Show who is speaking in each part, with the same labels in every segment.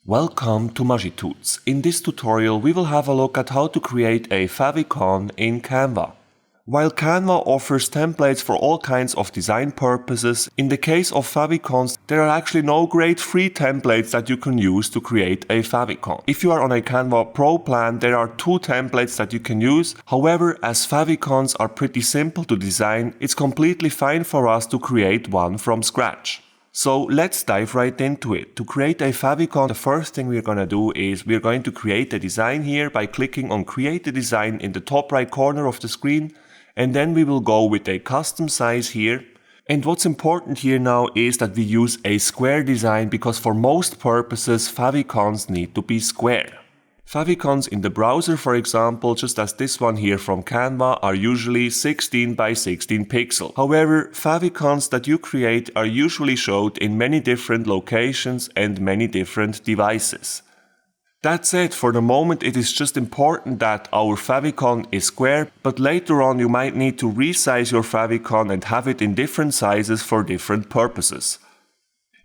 Speaker 1: Welcome to Maschituts. In this tutorial we will have a look at how to create a favicon in Canva. While Canva offers templates for all kinds of design purposes, in the case of favicons there are actually no great free templates that you can use to create a favicon. If you are on a Canva Pro plan, there are two templates that you can use. However, as favicons are pretty simple to design, it's completely fine for us to create one from scratch. So let's dive right into it. To create a favicon, the first thing we're going to do is we're going to create a design here by clicking on Create a Design in the top right corner of the screen, and then we will go with a custom size here. And what's important here now is that we use a square design because for most purposes favicons need to be square. Favicons in the browser, for example, just as this one here from Canva, are usually 16 by 16 pixels. However, favicons that you create are usually showed in many different locations and many different devices. That said, for the moment it is just important that our favicon is square, but later on you might need to resize your favicon and have it in different sizes for different purposes.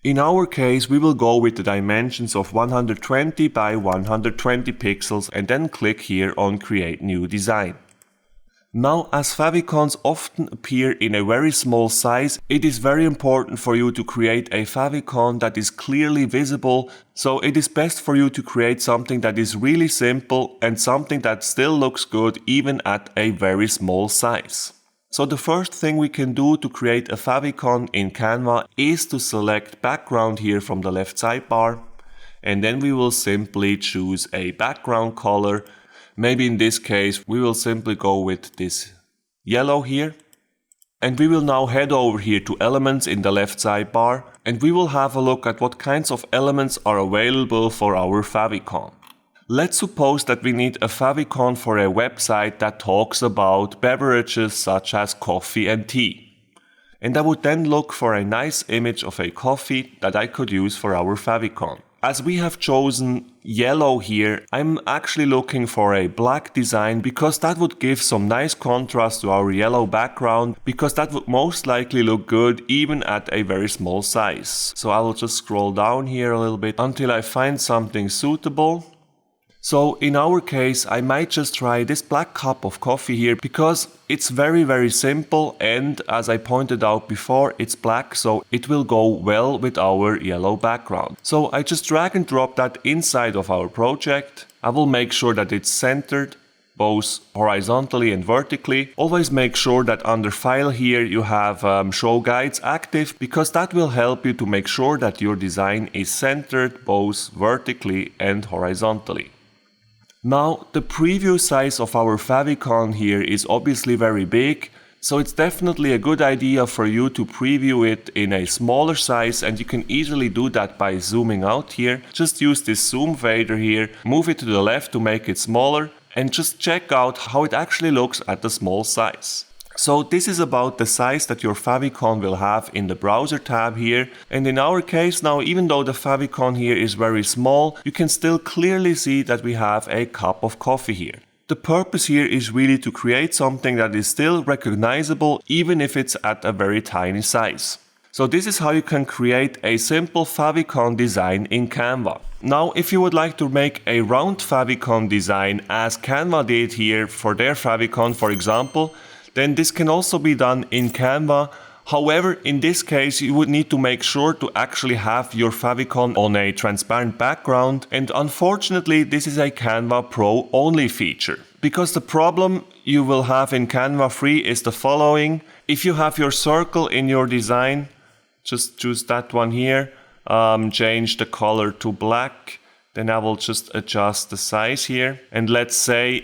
Speaker 1: In our case, we will go with the dimensions of 120 by 120 pixels and then click here on Create New Design. Now, as favicons often appear in a very small size, it is very important for you to create a favicon that is clearly visible, so it is best for you to create something that is really simple and something that still looks good even at a very small size. So the first thing we can do to create a favicon in Canva is to select background here from the left sidebar, and then we will simply choose a background color. Maybe in this case we will simply go with this yellow here, and we will now head over here to elements in the left sidebar, and we will have a look at what kinds of elements are available for our favicon. Let's suppose that we need a favicon for a website that talks about beverages such as coffee and tea. And I would then look for a nice image of a coffee that I could use for our favicon. As we have chosen yellow here, I'm actually looking for a black design because that would give some nice contrast to our yellow background, because that would most likely look good even at a very small size. So I will just scroll down here a little bit until I find something suitable. So in our case, I might just try this black cup of coffee here because it's very simple, and as I pointed out before, it's black, so it will go well with our yellow background. So I just drag and drop that inside of our project. I will make sure that it's centered both horizontally and vertically. Always make sure that under File here you have Show Guides active, because that will help you to make sure that your design is centered both vertically and horizontally. Now, the preview size of our favicon here is obviously very big, so it's definitely a good idea for you to preview it in a smaller size, and you can easily do that by zooming out here. Just use this zoom fader here, move it to the left to make it smaller, and just check out how it actually looks at the small size. So this is about the size that your favicon will have in the browser tab here, and in our case now, even though the favicon here is very small, you can still clearly see that we have a cup of coffee here. The purpose here is really to create something that is still recognizable even if it's at a very tiny size. So this is how you can create a simple favicon design in Canva. Now, if you would like to make a round favicon design as Canva did here for their favicon, for example, then this can also be done in Canva. However, in this case you would need to make sure to actually have your favicon on a transparent background, and unfortunately this is a Canva Pro only feature. Because the problem you will have in Canva Free is the following. If you have your circle in your design, just choose that one here, change the color to black. Then I will just adjust the size here, and let's say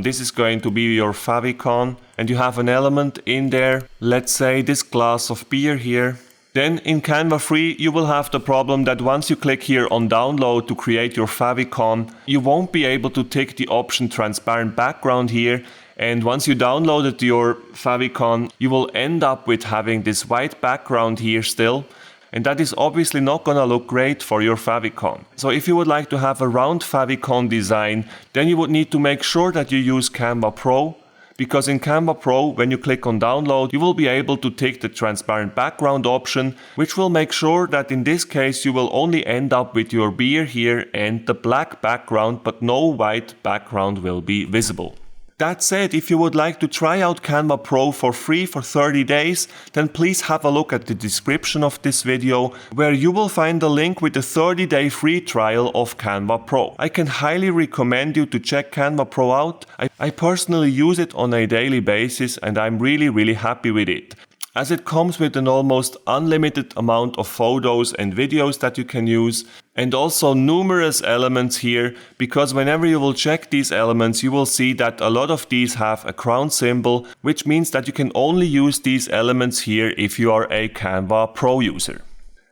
Speaker 1: this is going to be your favicon and you have an element in there, let's say this glass of beer here. Then in Canva Free you will have the problem that once you click here on download to create your favicon, you won't be able to tick the option transparent background here, and once you downloaded your favicon you will end up with having this white background here still. And that is obviously not gonna look great for your favicon. So if you would like to have a round favicon design, then you would need to make sure that you use Canva Pro, because in Canva Pro, when you click on download, you will be able to tick the transparent background option, which will make sure that in this case you will only end up with your beer here and the black background, but no white background will be visible. That said, if you would like to try out Canva Pro for free for 30 days, then please have a look at the description of this video, where you will find a link with a 30-day free trial of Canva Pro. I can highly recommend you to check Canva Pro out. I personally use it on a daily basis and I'm really happy with it, as it comes with an almost unlimited amount of photos and videos that you can use, and also numerous elements here, because whenever you will check these elements you will see that a lot of these have a crown symbol, which means that you can only use these elements here if you are a Canva Pro user.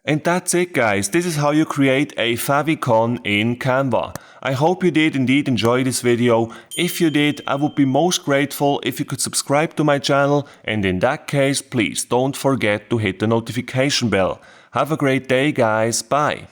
Speaker 1: And that's it guys, this is how you create a favicon in Canva. I hope you did indeed enjoy this video. If you did, I would be most grateful if you could subscribe to my channel, and in that case please don't forget to hit the notification bell. Have a great day guys, bye!